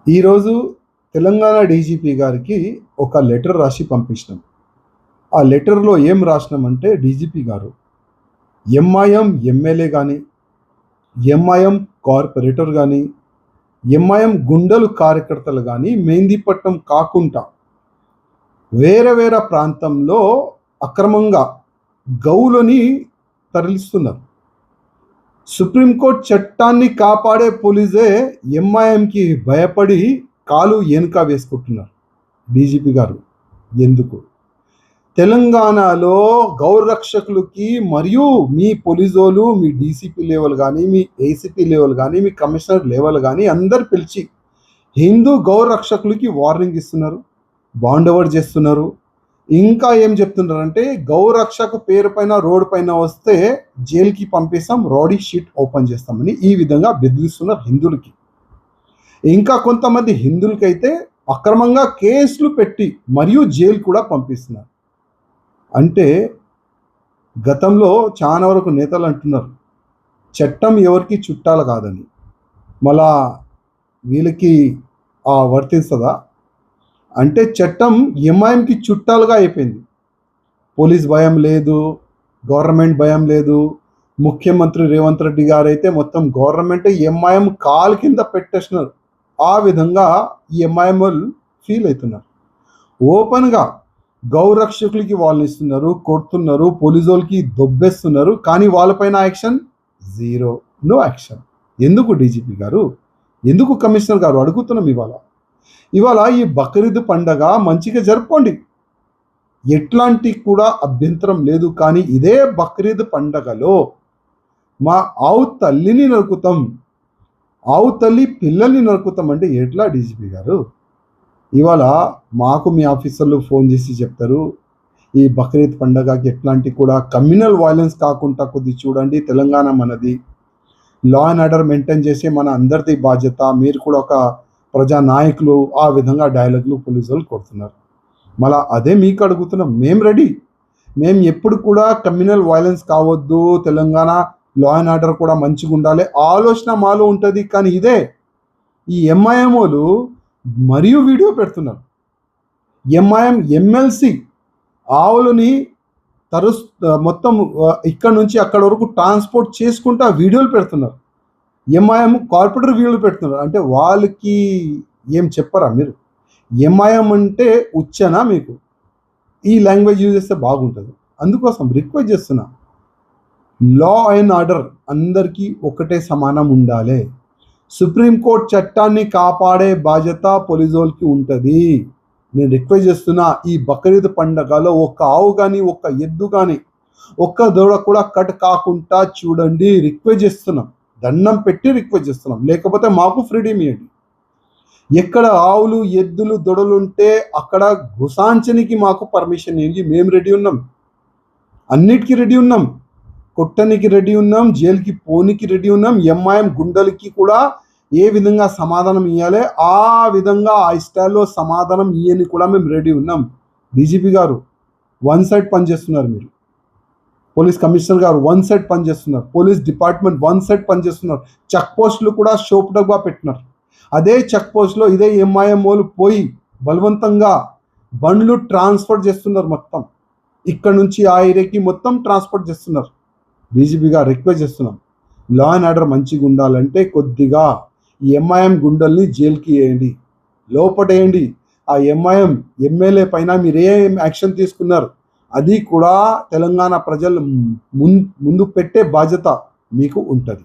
ఈరోజు తెలంగాణ డీజీపీ గారికి ఒక లెటర్ రాసి పంపించినాం. ఆ లెటర్‌లో ఏం రాసినామంటే డీజీపీ గారు, ఎంఐఎం ఎమ్మెల్యే గానీ, ఎంఐఎం కార్పొరేటర్ గానీ, ఎంఐఎం గుండెలు కార్యకర్తలు గానీ మెహందీపట్నం కాకుండా వేరే వేరే ప్రాంతంలో అక్రమంగా గౌలని తరలిస్తున్నారు. సుప్రీంకోర్టు చట్టాన్ని కాపాడే పోలీసే ఎంఐఎంకి భయపడి కాలు వెనుక వేసుకుంటున్నారు. డీజీపీ గారు ఎందుకు? తెలంగాణలో గౌరక్షకులకి మరియు మీ పోలీసోలు, మీ డీసీపీ లెవెల్ కానీ, మీ ఏసీపీ లెవెల్ కానీ, మీ కమిషనర్ లెవెల్ కానీ అందరు పిలిచి హిందూ గౌరక్షకులకి వార్నింగ్ ఇస్తున్నారు, బాండ్ ఓవర్ చేస్తున్నారు. ఇంకా ఏం చెప్తున్నారంటే గౌరక్షకు పేరు పైన రోడ్డు పైన వస్తే జైలుకి పంపిస్తాం, రౌడీ షీట్ ఓపెన్ చేస్తామని ఈ విధంగా బెదిరిస్తున్నారు హిందువులకి. ఇంకా కొంతమంది హిందువులకైతే అక్రమంగా కేసులు పెట్టి మరియు జైలు కూడా పంపిస్తున్నారు. అంటే గతంలో చాలా వరకు నేతలు అంటున్నారు చట్టం ఎవరికి చుట్టాలు కాదని. మళ్ళా వీళ్ళకి వర్తిస్తుందా అంటే చట్టం ఎంఐఎంకి చుట్టాలుగా అయిపోయింది. పోలీస్ భయం లేదు, గవర్నమెంట్ భయం లేదు. ముఖ్యమంత్రి రేవంత్ రెడ్డి గారు అయితే మొత్తం గవర్నమెంట్ ఎంఐఎం కాలు కింద పెట్టేసినారు. ఆ విధంగా ఈ ఎంఐఎం వాళ్ళు ఫీల్ అవుతున్నారు. ఓపెన్గా గౌరక్షకులకి వాళ్ళని ఇస్తున్నారు, కొడుతున్నారు, పోలీసు వాళ్ళకి దొబ్బేస్తున్నారు. కానీ వాళ్ళపైన యాక్షన్ జీరో, నో యాక్షన్. ఎందుకు డీజీపీ గారు, ఎందుకు కమిషనర్ గారు అడుగుతున్నాం. ఇవాళ ఈ బక్రీద్ పండగ మంచిగా జరుపుకోండి, ఎట్లాంటి కూడా అభ్యంతరం లేదు. కానీ ఇదే బక్రీద్ పండగలో మా ఆవు తల్లిని నరుకుతాం, ఆవు తల్లి పిల్లల్ని నరుకుతాం అంటే ఎట్లా డీజీపీ గారు? ఇవాళ మాకు మీ ఆఫీసర్లు ఫోన్ చేసి చెప్తారు ఈ బక్రీద్ పండగకి ఎట్లాంటి కూడా కమ్యూనల్ వైలెన్స్ కాకుండా కొద్ది చూడండి. తెలంగాణ మనది, లా అండ్ ఆర్డర్ మెయింటైన్ చేసే మన అందరిది బాధ్యత. మీరు కూడా ఒక ప్రజా నాయకులు, ఆ విధంగా డైలాగులు పోలీసులు కొడుతున్నారు. మళ్ళీ అదే మీకు అడుగుతున్నాం, మేము రెడీ. మేము ఎప్పుడు కూడా కమ్యూనల్ వైలెన్స్ కావద్దు, తెలంగాణ లా అండ్ ఆర్డర్ కూడా మంచిగా ఉండాలి ఆలోచన మాలో ఉంటుంది. కానీ ఇదే ఈ ఎంఐఎం వాళ్ళు మరియు వీడియో పెడుతున్నారు. ఎంఐఎం ఎమ్మెల్సీ ఆవులని మొత్తం ఇక్కడ నుంచి అక్కడ వరకు ట్రాన్స్పోర్ట్ చేసుకుంటూ వీడియోలు పెడుతున్నారు. ఎంఐఎం కార్పొరేటర్ వీడియోలు పెడుతున్నారు. అంటే వాళ్ళకి ఏం చెప్పరా మీరు? ఎంఐఎం అంటే ఉచ్చనా మీకు? ఈ లాంగ్వేజ్ యూజ్ చేస్తే బాగుంటుంది. అందుకోసం రిక్వెస్ట్ చేస్తున్నా, లా అండ్ ఆర్డర్ అందరికీ ఒకటే సమానం ఉండాలి. సుప్రీంకోర్టు చట్టాన్ని కాపాడే బాధ్యత పోలీసు వాళ్ళకి ఉంటుంది. నేను రిక్వెస్ట్ చేస్తున్నా, ఈ బక్రీద్ పండగలో ఒక్క ఆవు కానీ, ఒక్క ఎద్దు కానీ, ఒక్క దూడ కూడా కట్ కాకుండా చూడండి. రిక్వెస్ట్ చేస్తున్నాం, దండం పెట్టి రిక్వెస్ట్ చేస్తున్నాం. లేకపోతే మాకు ఫ్రీడమ్ ఇవ్వండి. ఎక్కడ ఆవులు, ఎద్దులు, దొడలు ఉంటే అక్కడ గుసాంచనికి మాకు పర్మిషన్ ఇవ్వండి. మేము రెడీ ఉన్నాం, అన్నిటికీ రెడీ ఉన్నాం. కొట్టనికి రెడీ ఉన్నాం, జైలుకి పోనికి రెడీ ఉన్నాం. ఎంఐఎం గుండెలకి కూడా ఏ విధంగా సమాధానం ఇవ్వాలి ఆ విధంగా ఆ స్టైల్లో సమాధానం ఇవ్వని కూడా మేము రెడీ ఉన్నాం. డీజీపీ గారు వన్ సైడ్ పనిచేస్తున్నారు, మీరు పోలీస్ కమిషనర్ గారు వన్ సైడ్ పనిచేస్తున్నారు, పోలీస్ డిపార్ట్మెంట్ వన్ సైడ్ పనిచేస్తున్నారు. చెక్ పోస్టులు కూడా షోపుటగా పెట్టినారు. అదే చెక్ పోస్ట్లో ఇదే ఎంఐఎం వాళ్ళు పోయి బలవంతంగా బండ్లు ట్రాన్స్పోర్ట్ చేస్తున్నారు. మొత్తం ఇక్కడ నుంచి ఆ ఏరియాకి మొత్తం ట్రాన్స్పోర్ట్ చేస్తున్నారు. డీజీపీ గారు రిక్వెస్ట్ చేస్తున్నాం, లా అండ్ ఆర్డర్ మంచిగా ఉండాలంటే కొద్దిగా ఈ ఎంఐఎం గుండెల్ని జైలుకి వేయండి, లోపటేయండి. ఆ ఎంఐఎం ఎమ్మెల్యే పైన మీరు ఏం యాక్షన్ తీసుకున్నారు అది కూడా తెలంగాణ ప్రజలు ముందు పెట్టే బాధ్యత మీకు ఉంటుంది.